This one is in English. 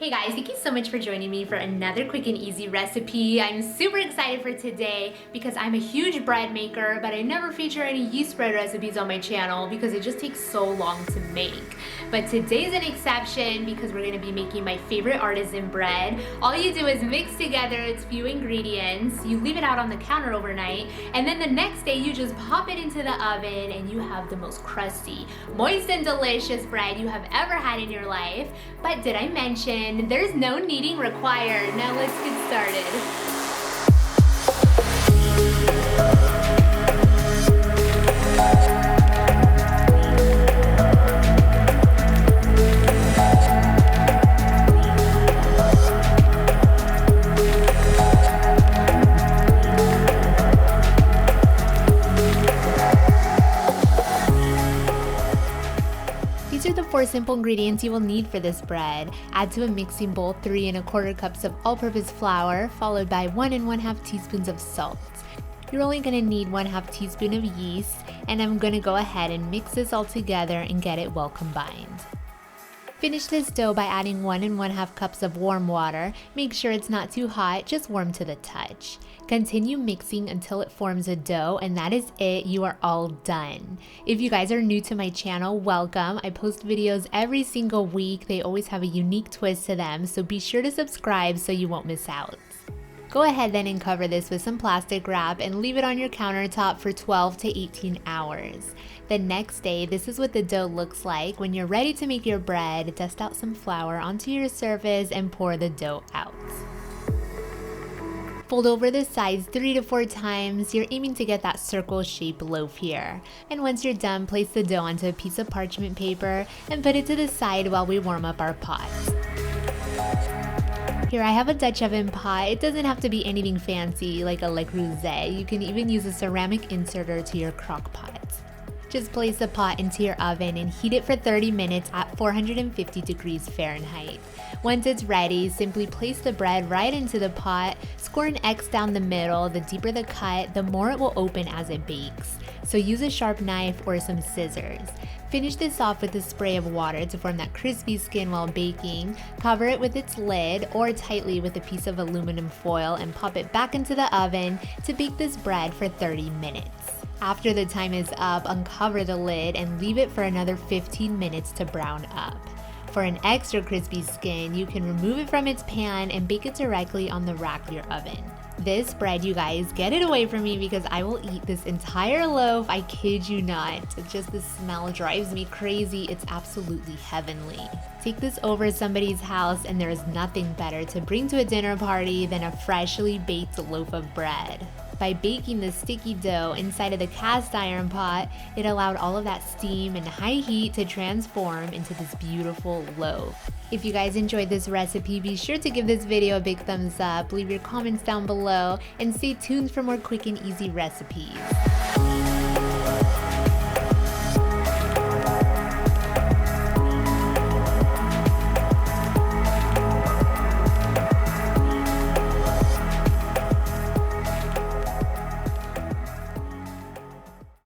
Hey guys, thank you so much for joining me for another quick and easy recipe. I'm super excited for today because I'm a huge bread maker, but I never feature any yeast bread recipes on my channel because it just takes so long to make. But today's an exception because we're gonna be making my favorite artisan bread. All you do is mix together its few ingredients, you leave it out on the counter overnight, and then the next day you just pop it into the oven and you have the most crusty, moist and delicious bread you have ever had in your life. But did I mention there's no kneading required? Now let's get started. These are the 4 simple ingredients you will need for this bread. Add to a mixing bowl 3 1/4 cups of all-purpose flour, followed by 1 1/2 teaspoons of salt. You're only going to need 1/2 teaspoon of yeast, and I'm going to go ahead and mix this all together and get it well combined. Finish this dough by adding 1 1/2 cups of warm water. Make sure it's not too hot, just warm to the touch. Continue mixing until it forms a dough, and that is it. You are all done. If you guys are new to my channel, welcome. I post videos every single week. They always have a unique twist to them, so be sure to subscribe so you won't miss out. Go ahead then and cover this with some plastic wrap and leave it on your countertop for 12 to 18 hours. The next day, this is what the dough looks like. When you're ready to make your bread, dust out some flour onto your surface and pour the dough out. Fold over the sides 3 to 4 times. You're aiming to get that circle-shaped loaf here. And once you're done, place the dough onto a piece of parchment paper and put it to the side while we warm up our pot. Here I have a Dutch oven pot. It doesn't have to be anything fancy like a Le Creuset. You can even use a ceramic inserter to your crock pot. Just place the pot into your oven and heat it for 30 minutes at 450 degrees Fahrenheit. Once it's ready, simply place the bread right into the pot, score an X down the middle. The deeper the cut, the more it will open as it bakes. So use a sharp knife or some scissors. Finish this off with a spray of water to form that crispy skin while baking. Cover it with its lid or tightly with a piece of aluminum foil and pop it back into the oven to bake this bread for 30 minutes. After the time is up, uncover the lid and leave it for another 15 minutes to brown up. For an extra crispy skin, you can remove it from its pan and bake it directly on the rack of your oven. This bread, you guys, get it away from me because I will eat this entire loaf. I kid you not. Just the smell drives me crazy. It's absolutely heavenly. Take this over somebody's house and there is nothing better to bring to a dinner party than a freshly baked loaf of bread. By baking the sticky dough inside of the cast iron pot, it allowed all of that steam and high heat to transform into this beautiful loaf. If you guys enjoyed this recipe, be sure to give this video a big thumbs up, leave your comments down below, and stay tuned for more quick and easy recipes.